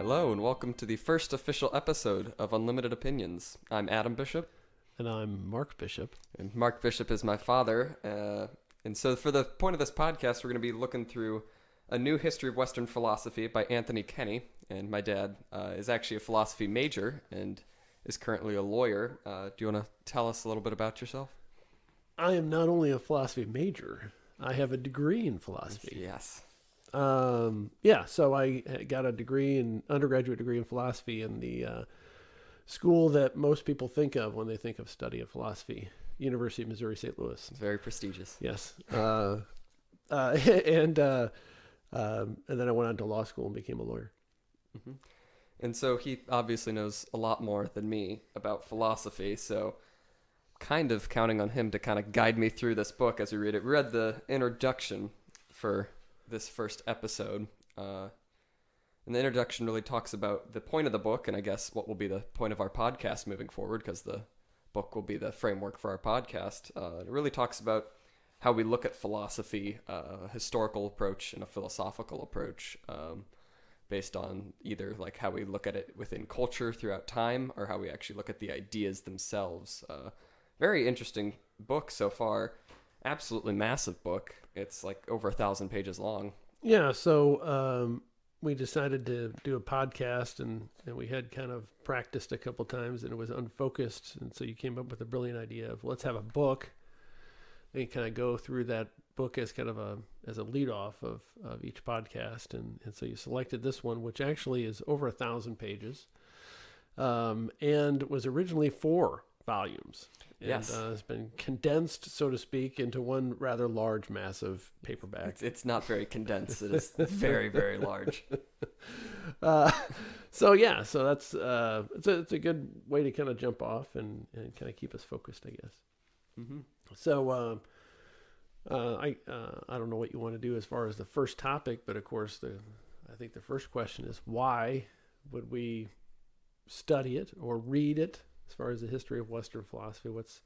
Hello, and welcome to the first official episode of Unlimited Opinions. I'm Adam Bishop. And I'm Mark Bishop. And Mark Bishop is my father. And so for the point of this podcast, we're going to be looking through A New History of Western Philosophy by Anthony Kenny. And my dad is actually a philosophy major and is currently a lawyer. Do you want to tell us a little bit about yourself? I am not only a philosophy major, I have a degree in philosophy. Yes. So I got a undergraduate degree in philosophy in the school that most people think of when they think of study of philosophy, University of Missouri St. Louis. It's very prestigious. Yes. And then I went on to law school and became a lawyer. Mm-hmm. And so he obviously knows a lot more than me about philosophy, so kind of counting on him to kind of guide me through this book as we read it. We read the introduction for this first episode, and the introduction really talks about the point of the book, and I guess what will be the point of our podcast moving forward, because the book will be the framework for our podcast. It really talks about how we look at philosophy, a historical approach and a philosophical approach, based on either like how we look at it within culture throughout time, or how we actually look at the ideas themselves. Very interesting book so far. Absolutely massive book. It's like over 1,000 pages long. Yeah, so we decided to do a podcast, and we had kind of practiced a couple times, and it was unfocused. And so you came up with a brilliant idea of let's have a book and kind of go through that book as kind of a lead off of each podcast. And so you selected this one, which actually is over 1,000 pages, and was originally 4 volumes. Yes. And it's been condensed, so to speak, into one rather large, massive paperback. It's not very condensed. It is very, very large. So that's it's a good way to kind of jump off and kind of keep us focused, I guess. Mm-hmm. So I don't know what you want to do as far as the first topic, but of course I think the first question is, why would we study it or read it? As far as the history of Western philosophy, what's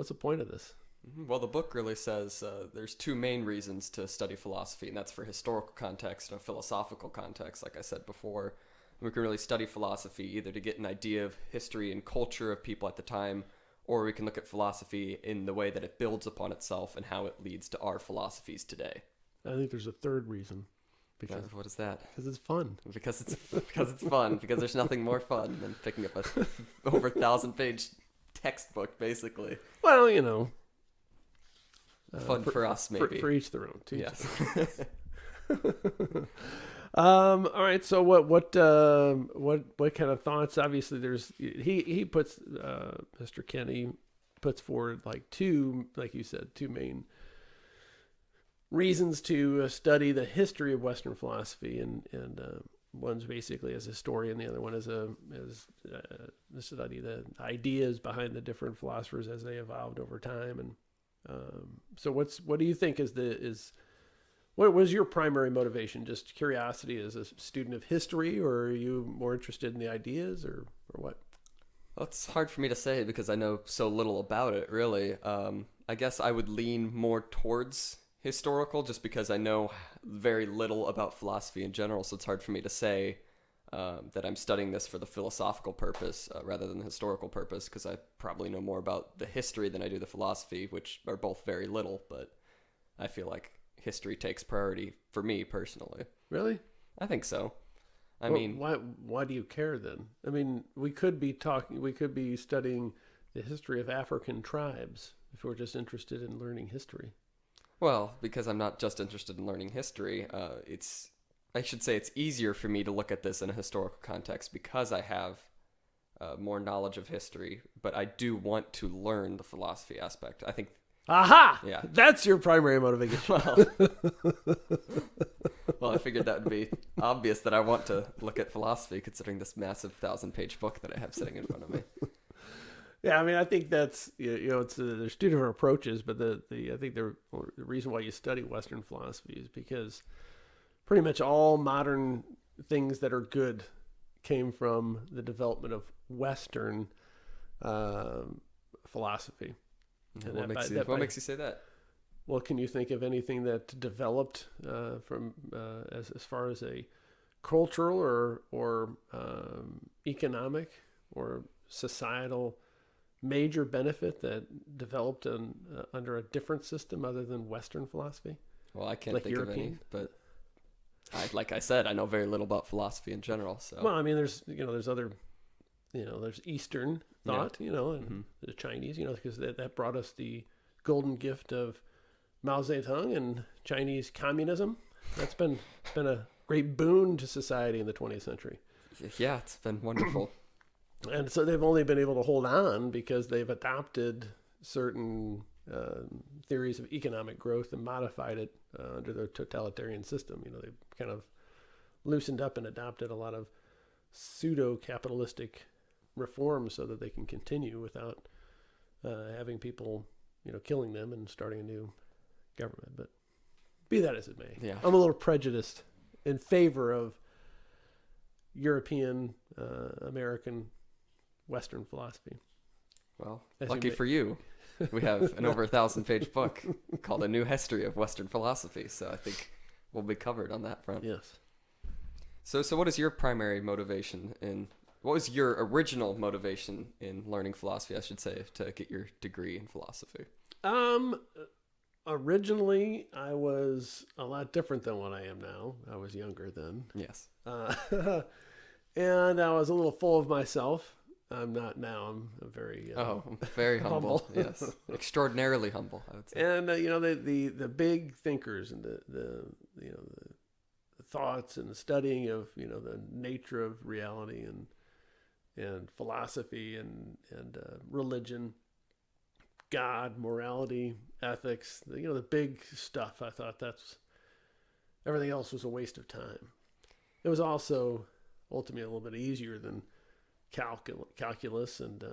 the point of this? Well, the book really says there's 2 main reasons to study philosophy, and that's for historical context and a philosophical context, like I said before. We can really study philosophy either to get an idea of history and culture of people at the time, or we can look at philosophy in the way that it builds upon itself and how it leads to our philosophies today. I think there's a third reason. Because what is that? Because it's fun. Because it's fun. Because there's nothing more fun than picking up a over 1,000-page textbook, basically. Well, fun for us, maybe. For each their own. Yes. All right. So what kind of thoughts? Obviously, he puts Mr. Kenny puts forward like 2 main reasons to study the history of Western philosophy, and one's basically as a historian, the other one is to study the ideas behind the different philosophers as they evolved over time. And so what do you think what was your primary motivation? Just curiosity as a student of history, or are you more interested in the ideas, or what? Well, it's hard for me to say because I know so little about it, really. I guess I would lean more towards historical, just because I know very little about philosophy in general, so it's hard for me to say that I'm studying this for the philosophical purpose rather than the historical purpose, because I probably know more about the history than I do the philosophy, which are both very little, but I feel like history takes priority for me personally. Really? I think so. I well, mean, why do you care then? I mean, we could be studying the history of African tribes if we're just interested in learning history. Well, because I'm not just interested in learning history, I should say it's easier for me to look at this in a historical context because I have more knowledge of history, but I do want to learn the philosophy aspect. I think. Aha! Yeah. That's your primary motivation. Well, I figured that would be obvious that I want to look at philosophy, considering this massive 1,000-page book that I have sitting in front of me. Yeah, I mean, I think that's it's there's 2 different approaches, but I think the reason why you study Western philosophy is because pretty much all modern things that are good came from the development of Western philosophy. And what makes you say that? Well, can you think of anything that developed from as far as a cultural or economic or societal major benefit that developed under a different system other than Western philosophy? Well, I can't Like think European? of any, but like I said, I know very little about philosophy in general. So Well, I mean, there's other, there's Eastern thought, and Mm-hmm. the Chinese, because that brought us the golden gift of Mao Zedong and Chinese communism. That's been a great boon to society in the 20th century. Yeah, it's been wonderful. And so they've only been able to hold on because they've adopted certain theories of economic growth and modified it under their totalitarian system. They've kind of loosened up and adopted a lot of pseudo-capitalistic reforms so that they can continue without having people, killing them and starting a new government. But be that as it may, Yeah. I'm a little prejudiced in favor of European, American, Western philosophy. Well, As lucky you for you, we have an over 1,000-page book called A New History of Western Philosophy. So I think we'll be covered on that front. Yes. So what is your primary motivation what was your original motivation in learning philosophy, I should say, to get your degree in philosophy? Originally, I was a lot different than what I am now. I was younger then. Yes. And I was a little full of myself. I'm not now. I'm very very humble. humble. Yes, extraordinarily humble, I would say. And the big thinkers and the thoughts and the studying of the nature of reality and philosophy and religion, God, morality, ethics, the big stuff. I thought everything else was a waste of time. It was also ultimately a little bit easier than calculus and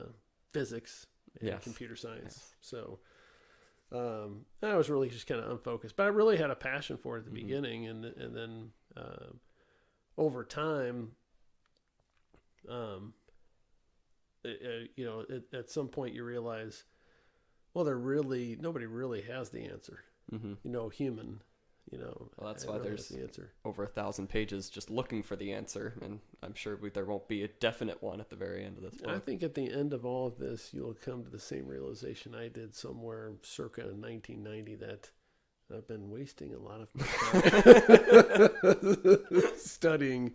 physics and Yes. computer science. Yes. So I was really just kind of unfocused, but I really had a passion for it at the beginning, and then over time, at some point you realize, well, nobody really has the answer. Mm-hmm. Human. Well, that's why really there's the answer. over 1,000 pages just looking for the answer, and I'm sure there won't be a definite one at the very end of this book. I think at the end of all of this, you'll come to the same realization I did somewhere circa 1990 that I've been wasting a lot of my time studying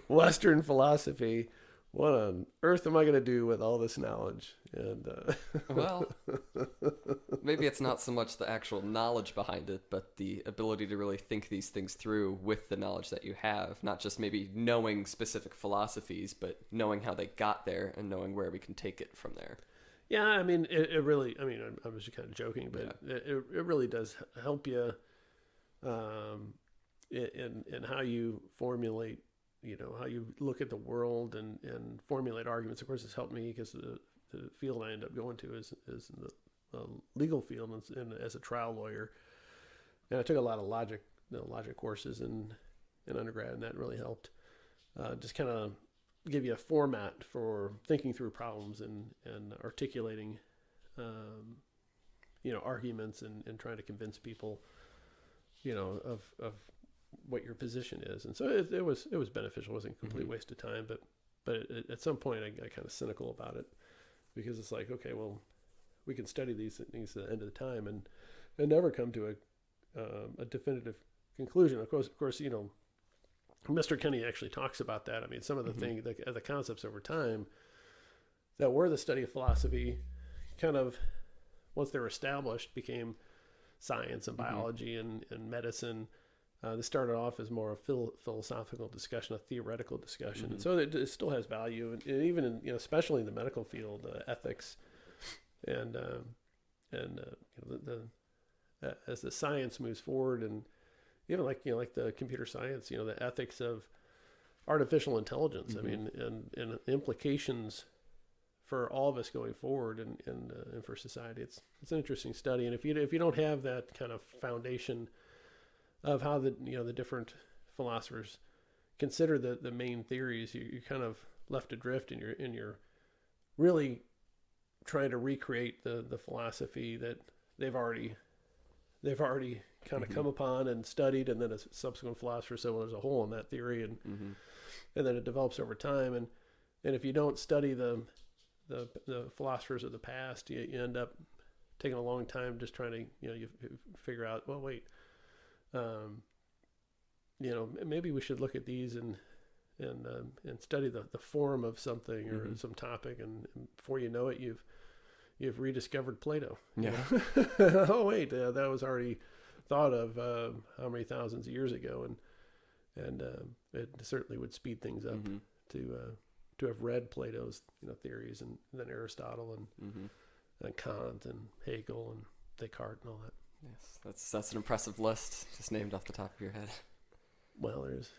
Western philosophy. What on earth am I going to do with all this knowledge? And well, maybe it's not so much the actual knowledge behind it, but the ability to really think these things through with the knowledge that you have. Not just maybe knowing specific philosophies, but knowing how they got there and knowing where we can take it from there. Yeah, I mean, it really, I mean, I was just kind of joking, but Yeah. it really does help you in how you formulate, how you look at the world and formulate arguments. Of course, it's helped me because the field I end up going to is in the legal field and as a trial lawyer. And I took a lot of logic courses in undergrad, and that really helped. Just kind of give you a format for thinking through problems and articulating, arguments and trying to convince people, of what your position is. And so it was beneficial. It wasn't a complete waste of time, but at some point I got kind of cynical about it because it's like, okay, well, we can study these things at the end of the time and never come to a definitive conclusion. Of course, Mr. Kenny actually talks about that. I mean, some of the things, the concepts over time that were the study of philosophy kind of, once they were established, became science and biology and medicine. This started off as more a philosophical discussion, a theoretical discussion. And so it still has value. And even in, especially in the medical field, ethics and as the science moves forward, and even like the computer science, the ethics of artificial intelligence. I mean, and implications for all of us going forward and for society. It's an interesting study. And if you don't have that kind of foundation of how the different philosophers consider the main theories, you're kind of left adrift, and you're really trying to recreate the philosophy that they've already kind of come upon and studied, and then a subsequent philosopher said, well, there's a hole in that theory, and then it develops over time. And if you don't study the philosophers of the past, you end up taking a long time just trying to, you figure out, well, wait, maybe we should look at these and study the form of something or some topic, and before you know it, you've rediscovered Plato. Yeah. Oh wait, that was already thought of how many thousands of years ago, and it certainly would speed things up to have read Plato's theories, and then Aristotle and Kant and Hegel and Descartes and all that. Yes, that's an impressive list, just named off the top of your head. Well, there's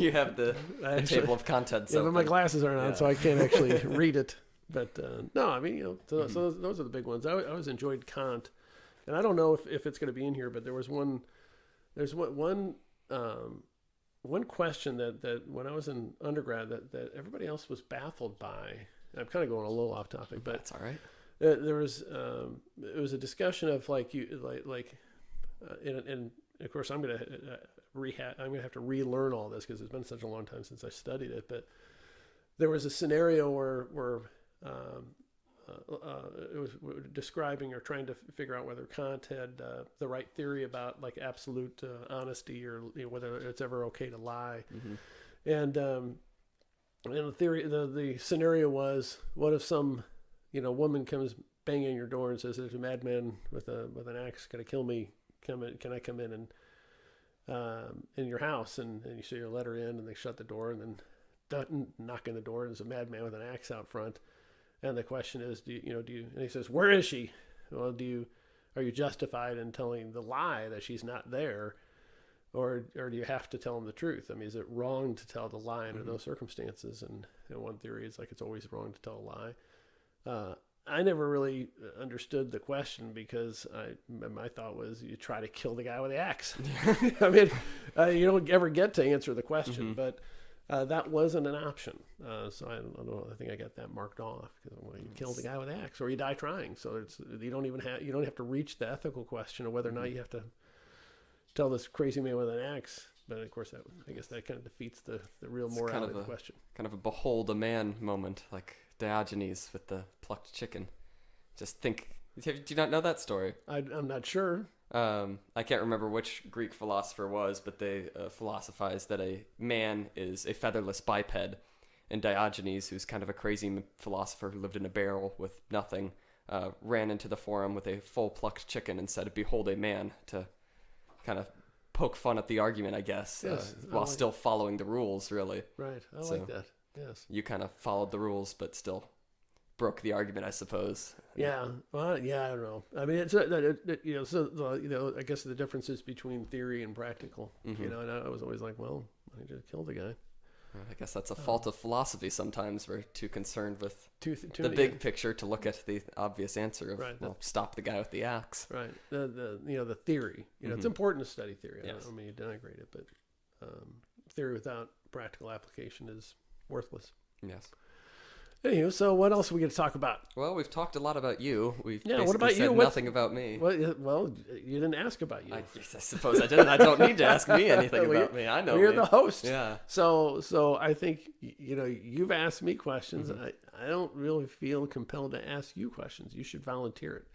you have the table of contents. Yeah, but my glasses aren't on, so I can't actually read it. But no, I mean, so those are the big ones. I always enjoyed Kant, and I don't know if it's going to be in here, but there was one. There's one question that when I was in undergrad that everybody else was baffled by. I'm kind of going a little off topic, but that's all right. There was it was a discussion of and of course I'm gonna have to relearn all this because it's been such a long time since I studied it. But there was a scenario where it was describing or trying to figure out whether Kant had the right theory about like absolute honesty, or whether it's ever okay to lie. And the theory, the scenario was, what if some woman comes banging on your door and says, there's a madman with an axe going to kill me, can I come in and in your house? And you say you let her in, and they shut the door, and then knock on the door, and there's a madman with an axe out front. And the question is, do you, and he says, where is she? Well, are you justified in telling the lie that she's not there? Or do you have to tell him the truth? I mean, is it wrong to tell the lie under those circumstances? And one theory is like it's always wrong to tell a lie. I never really understood the question because my thought was you try to kill the guy with the axe. I mean, you don't ever get to answer the question, but that wasn't an option. So I don't know. I think I got that marked off because you kill the guy with the axe or you die trying. So you don't have to reach the ethical question of whether or not you have to tell this crazy man with an axe. But of course, I guess that kind of defeats the real morality of the question. Kind of a behold a man moment, like Diogenes with the plucked chicken. Just think. Do you not know that story? I'm not sure. I can't remember which Greek philosopher it was, but they philosophized that a man is a featherless biped, and Diogenes, who's kind of a crazy philosopher who lived in a barrel with nothing, ran into the forum with a full plucked chicken and said, "Behold a man," to kind of poke fun at the argument, I guess, while still following the rules, really. Right, I like that. Yes, you kind of followed the rules, but still broke the argument, I suppose. Yeah. Well, yeah, I don't know. I mean, it's I guess the differences between theory and practical. And I was always like, well, I just killed the guy. I guess that's a fault of philosophy. Sometimes we're too concerned with the big picture to look at the obvious answer of stop the guy with the axe. Right. The theory. It's important to study theory. I don't mean to denigrate it, but theory without practical application is worthless. Yes. Anywho, so what else are we going to talk about? Well, we've talked a lot about you. We've what about you? Nothing about me. Well, you didn't ask about you. I suppose I didn't. I don't need to ask me anything about me. I know you're the host. Yeah. So I think you've asked me questions. I don't really feel compelled to ask you questions. You should volunteer it.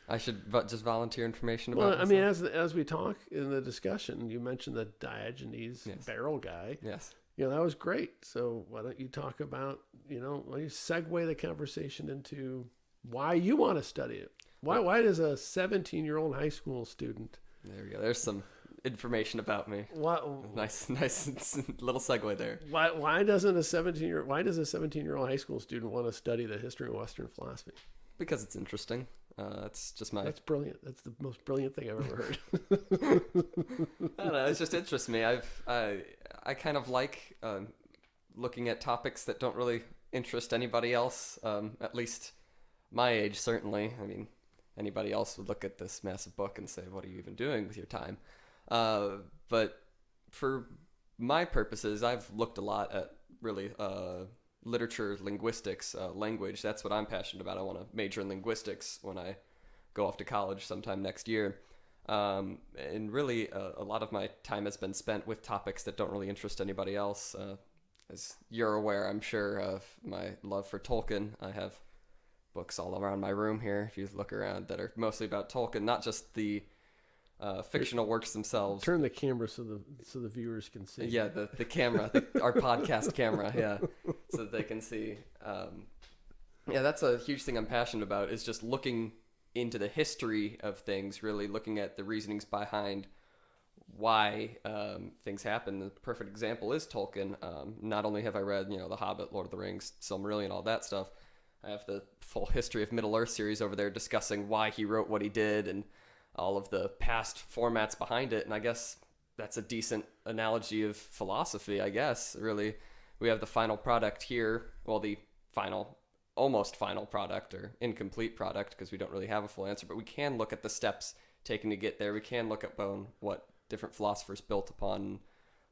I should just volunteer information about. Well, I mean, as we talk in the discussion, you mentioned the Diogenes barrel guy. Yes. That was great. So why don't you talk about, why don't you segue the conversation into why you want to study it? Why does a 17-year-old high school student? There we go. There's some information about me. Nice little segue there. Why does a 17-year-old high school student want to study the history of Western philosophy? Because it's interesting. That's brilliant. That's the most brilliant thing I've ever heard. I don't know. It just interests me. I kind of like looking at topics that don't really interest anybody else. At least my age, certainly. I mean, anybody else would look at this massive book and say, "What are you even doing with your time?" But for my purposes, I've looked a lot at really literature, linguistics, language. That's what I'm passionate about. I want to major in linguistics when I go off to college sometime next year. And really, a lot of my time has been spent with topics that don't really interest anybody else. As you're aware, I'm sure, of my love for Tolkien. I have books all around my room here, if you look around, that are mostly about Tolkien, not just the fictional works themselves. Turn the camera so the viewers can see. Yeah, the camera, our podcast camera, yeah, so that they can see. Yeah, that's a huge thing I'm passionate about, is just looking into the history of things, really looking at the reasonings behind why things happen. The perfect example is Tolkien. Not only have I read, The Hobbit, Lord of the Rings, Silmarillion, all that stuff, I have the full History of Middle-earth series over there discussing why he wrote what he did and all of the past formats behind it. And I guess that's a decent analogy of philosophy, I guess. Really, we have the final product here. Well, the almost final product, or incomplete product, because we don't really have a full answer, but we can look at the steps taken to get there. We can look at what different philosophers built upon, and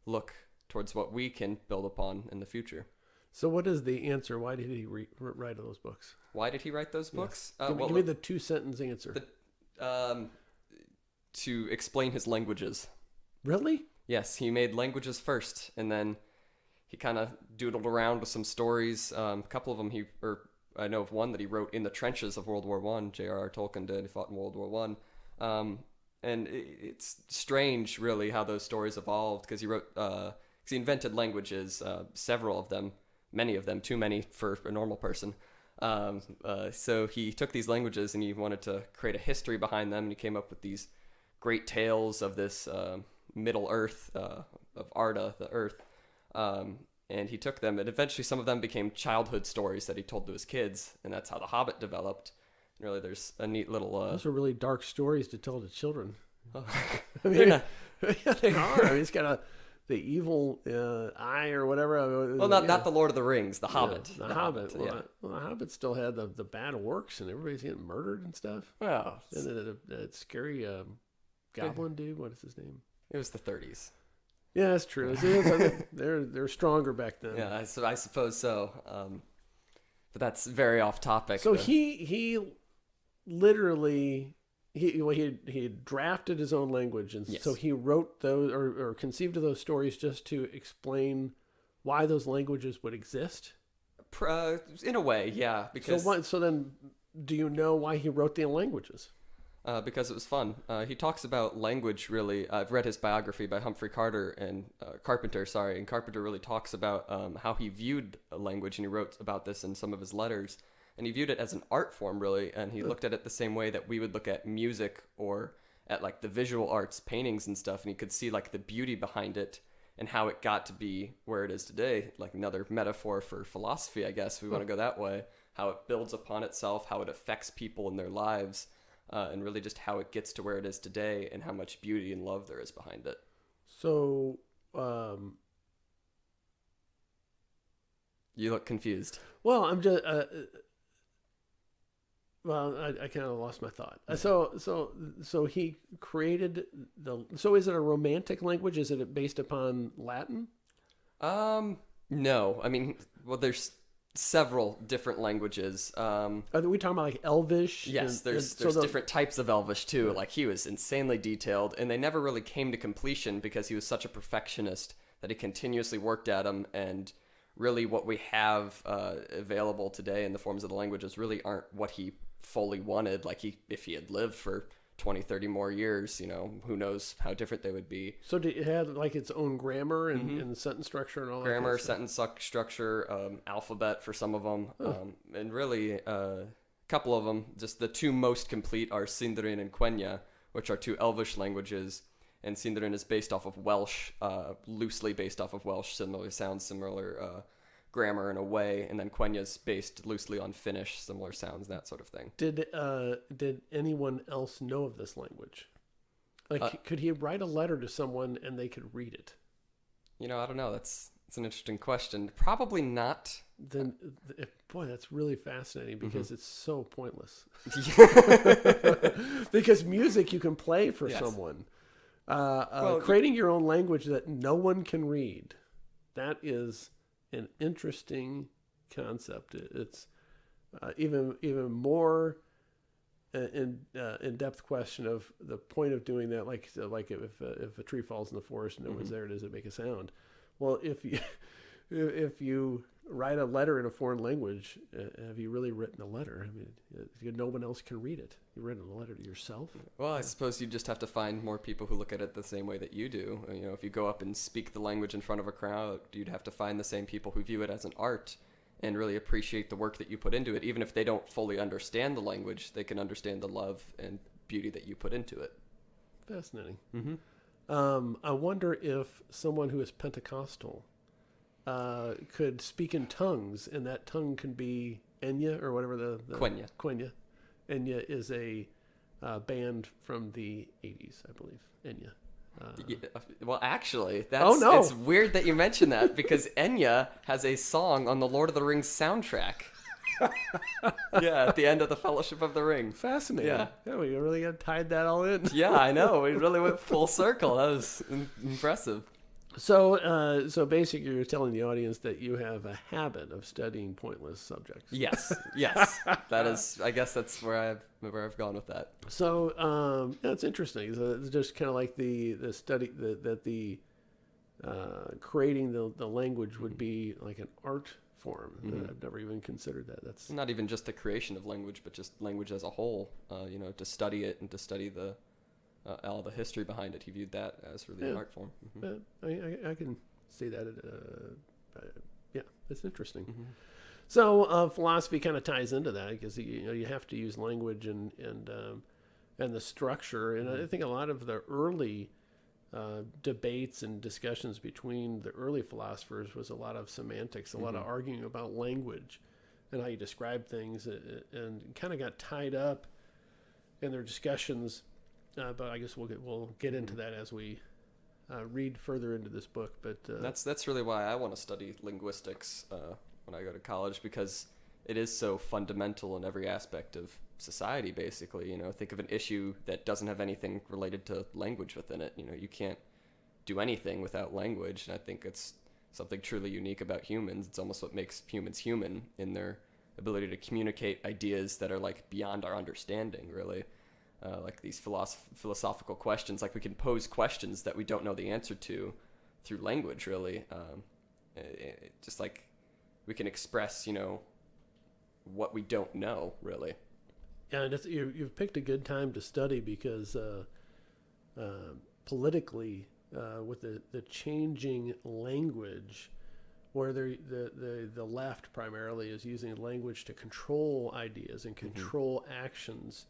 look towards what we can build upon in the future. So what is the answer? Why did he write those books? Why did he write those books? Yes. Give me the 2-sentence answer. To explain his languages. Really? Yes, he made languages first, and then he kind of doodled around with some stories. A couple of them I know of one that he wrote in the trenches of World War I. J.R.R. Tolkien did. He fought in World War I. And it's strange, really, how those stories evolved, because he invented languages, several of them, many of them, too many for a normal person. So he took these languages and he wanted to create a history behind them, and he came up with these great tales of this Middle Earth, of Arda, the Earth. And he took them, and eventually some of them became childhood stories that he told to his kids, and that's how The Hobbit developed. And really, there's a neat little... Those are really dark stories to tell to children. Oh. I mean, yeah, they are. I mean, it's got the evil eye or whatever. Well, not the Lord of the Rings, The Hobbit. The Hobbit. Well, The Hobbit still had the bad orcs, and everybody's getting murdered and stuff. Well, and that scary goblin dude, what is his name? It was the 30s. Yeah, that's true. They're stronger back then. Yeah, I suppose so. But that's very off topic. So he literally he had drafted his own language, and yes. So he wrote those or conceived of those stories just to explain why those languages would exist. In a way, yeah. Because so then, do you know why he wrote the languages? Because it was fun. He talks about language, really. I've read his biography by Humphrey Carpenter, and Carpenter really talks about how he viewed a language, and he wrote about this in some of his letters. And he viewed it as an art form, really, and he looked at it the same way that we would look at music or at like the visual arts, paintings and stuff, and he could see like the beauty behind it and how it got to be where it is today. Like another metaphor for philosophy, I guess, if we want to go that way. How it builds upon itself, how it affects people in their lives. And really just how it gets to where it is today and how much beauty and love there is behind it. So, you look confused. Well, I'm just, I kind of lost my thought. So he created so is it a romantic language? Is it based upon Latin? No. I mean, well, there's several different languages. Are we talking about like Elvish? Yes, there's different types of Elvish too. Yeah. Like he was insanely detailed, and they never really came to completion because he was such a perfectionist that he continuously worked at them. And really, what we have available today in the forms of the languages really aren't what he fully wanted. Like if he had lived for 20, 30 more years, who knows how different they would be. So did it have like its own grammar and sentence structure and all grammar, that? Grammar, sentence structure, alphabet for some of them. And really a couple of them, just the two most complete are Sindarin and Quenya, which are two Elvish languages. And Sindarin is based off of Welsh, loosely based off of Welsh, similar sounds, similar grammar in a way, and then Quenya's based loosely on Finnish, similar sounds, that sort of thing. Did anyone else know of this language? Like, could he write a letter to someone and they could read it? I don't know. That's an interesting question. Probably not. Then, boy, that's really fascinating because it's so pointless. Because music you can play for someone. Creating your own language that no one can read, that is an interesting concept. It's even more in-depth question of the point of doing that. Like if a tree falls in the forest and it was there, does it make a sound? Well, if you write a letter in a foreign language, have you really written a letter? I mean, no one else can read it. You've written a letter to yourself. Well, I suppose you just have to find more people who look at it the same way that you do. You know, if you go up and speak the language in front of a crowd, you'd have to find the same people who view it as an art and really appreciate the work that you put into it. Even if they don't fully understand the language, they can understand the love and beauty that you put into it. Fascinating. Mm-hmm. I wonder if someone who is Pentecostal could speak in tongues, and that tongue can be Enya or whatever the Quenya. Quenya. Enya is a band from the 80s, I believe. Enya. Yeah, well, actually, it's weird that you mentioned that because Enya has a song on the Lord of the Rings soundtrack. Yeah, at the end of the Fellowship of the Ring. Fascinating. Yeah, we really got tied that all in. Yeah, I know. We really went full circle. That was impressive. So basically, you're telling the audience that you have a habit of studying pointless subjects. Yes. That is. I guess that's where I've gone with that. So that's interesting. So it's just kind of like the study that the creating the language would be like an art form. Mm-hmm. I've never even considered that. That's not even just the creation of language, but just language as a whole. To study it and to study all the history behind it. He viewed that as really an art form. Mm-hmm. I can see that. Yeah, it's interesting. Mm-hmm. So philosophy kind of ties into that because you have to use language and the structure. And I think a lot of the early debates and discussions between the early philosophers was a lot of semantics, a lot of arguing about language and how you describe things, and kind of got tied up in their discussions. But I guess we'll get into that as we read further into this book. But that's really why I want to study linguistics when I go to college, because it is so fundamental in every aspect of society. Basically, think of an issue that doesn't have anything related to language within it. You can't do anything without language, and I think it's something truly unique about humans. It's almost what makes humans human in their ability to communicate ideas that are like beyond our understanding, really. Like these philosophical questions, like we can pose questions that we don't know the answer to through language, really. Just like we can express, what we don't know, really. Yeah, and you've picked a good time to study because politically, with the changing language, where the left primarily is using language to control ideas and control actions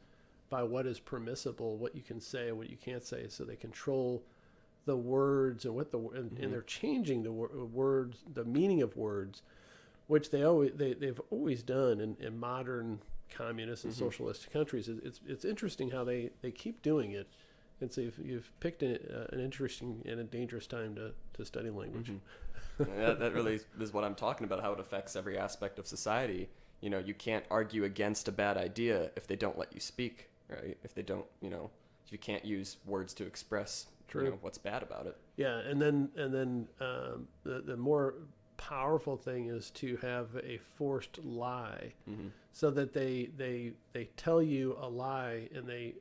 by what is permissible, what you can say, what you can't say. So they control the words and and they're changing the words, the meaning of words, which they've always done in modern communist and socialist countries. It's interesting how they keep doing it. And so you've picked an interesting and a dangerous time to study language. That really is what I'm talking about, how it affects every aspect of society. You can't argue against a bad idea if they don't let you speak. Right? If they don't, if you can't use words to express, what's bad about it. Yeah, and then the more powerful thing is to have a forced lie, so that they tell you a lie and they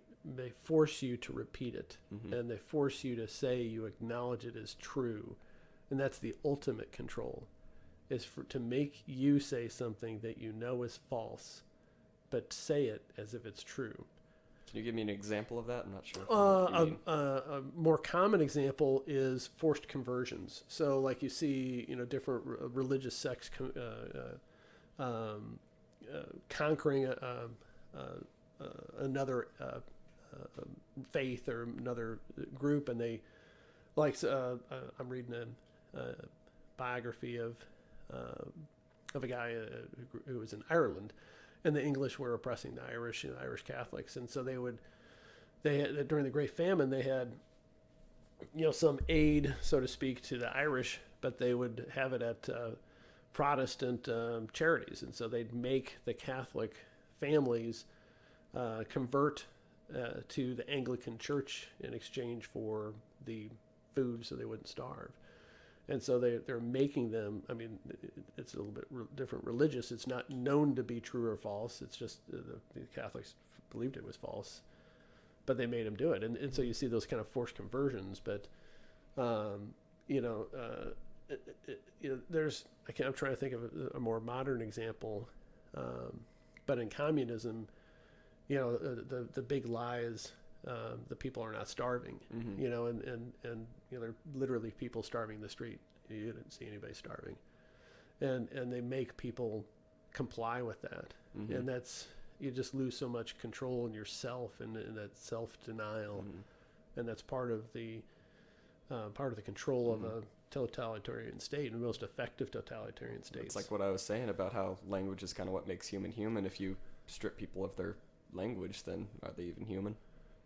force you to repeat it, and they force you to say you acknowledge it as true, and that's the ultimate control, is to make you say something that you know is false, but say it as if it's true. Can you give me an example of that? I'm not sure. A more common example is forced conversions. So, like you see, different religious sects conquering another faith or another group, and they I'm reading a biography of a guy who was in Ireland. And the English were oppressing the Irish, Irish Catholics, and so they had, during the Great Famine, they had, some aid, so to speak, to the Irish, but they would have it at Protestant charities, and so they'd make the Catholic families convert to the Anglican Church in exchange for the food, so they wouldn't starve. And so they're making them, it's a little bit different religious. It's not known to be true or false. It's just the Catholics believed it was false, but they made him do it. And so you see those kind of forced conversions. But, you know, I'm trying to think of a more modern example. But in communism, you know, the big lie is the people are not starving, Mm-hmm. you know, and you know, there are literally people starving the street. You didn't see anybody starving. And they make people comply with that. Mm-hmm. And that's, you just lose so much control in yourself and that self-denial. Mm-hmm. And that's part of the control Mm-hmm. of a totalitarian state, and the most effective totalitarian states. It's like what I was saying about how language is kind of what makes human human. If you strip people of their language, then are they even human?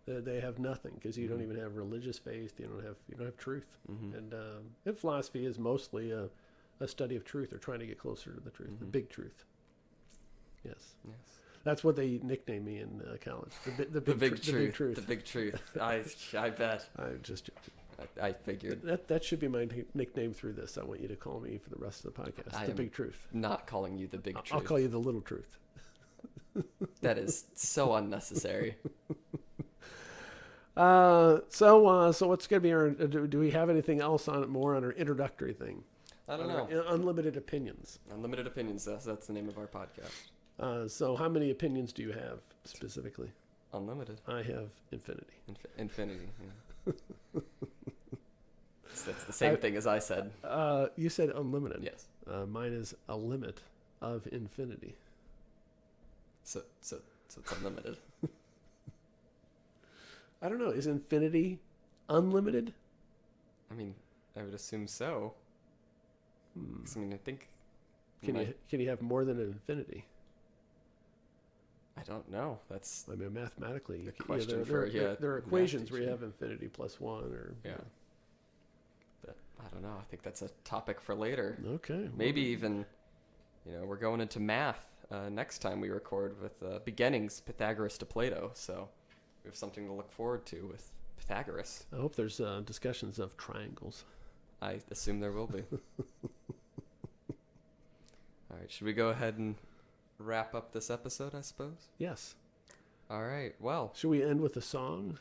They have nothing, because you Mm-hmm. don't even have religious faith. You don't have truth. Mm-hmm. And philosophy is mostly a study of truth, or trying to get closer to the truth, the Mm-hmm. big truth. Yes, Yes. that's what they nicknamed me in college. The big truth. The big truth. I bet. I'm just joking. I figured. That should be my nickname through this. I want you to call me for the rest of the podcast. I The am big truth. Not calling you the big truth. I'll call you the little truth. That is so unnecessary. So what's going to be our? Do we have anything else on our introductory thing? I don't know. Unlimited opinions. Unlimited opinions. That's the name of our podcast. So how many opinions do you have specifically? Unlimited. I have infinity. Infinity. Yeah. That's the same thing as I said. You said unlimited. Yes. Mine is a limit of infinity. So it's unlimited. I don't know. Is infinity unlimited? I mean, I would assume so. 'Cause, I mean, I think. Can you have more than an infinity? I don't know. That's I mean, mathematically, the question for there are math equations where you teacher. have infinity plus one, or Yeah. But I don't know. I think that's a topic for later. Okay. Maybe even, we're going into math next time we record with beginnings, Pythagoras to Plato. So we have something to look forward to with Pythagoras. I hope there's discussions of triangles. I assume there will be. All right. Should we go ahead and wrap up this episode, I suppose? Yes. All right. Well, Should we end with a song?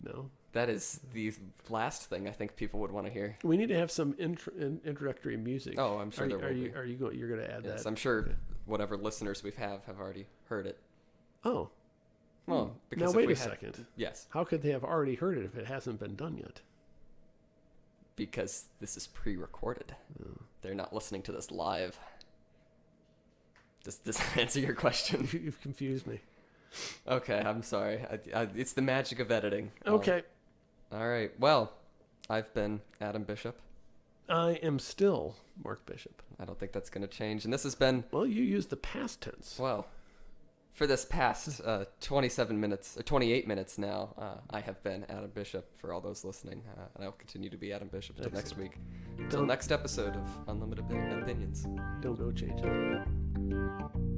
No. that is the last thing I think people would want to hear. We need to have some introductory music. Oh, I'm sure there will be. You're going to add Yes, that? I'm sure Okay. whatever listeners we have already heard it. Oh. Well, because Now if wait we a had- second. Yes, How could they have already heard it if it hasn't been done yet? because this is pre-recorded. They're not listening to this live. Does this answer your question? You've confused me. Okay, I'm sorry. It's the magic of editing. Okay. All right. Well, I've been Adam Bishop. I am still Mark Bishop. I don't think that's going to change. And this has been, Well, you used the past tense. well, for this past 27 minutes, or 28 minutes now, I have been Adam Bishop for all those listening. And I'll continue to be Adam Bishop until next week. Until Don't- next episode of Unlimited Opinions. Don't go change it.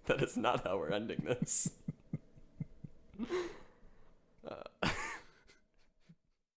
That is not how we're ending this.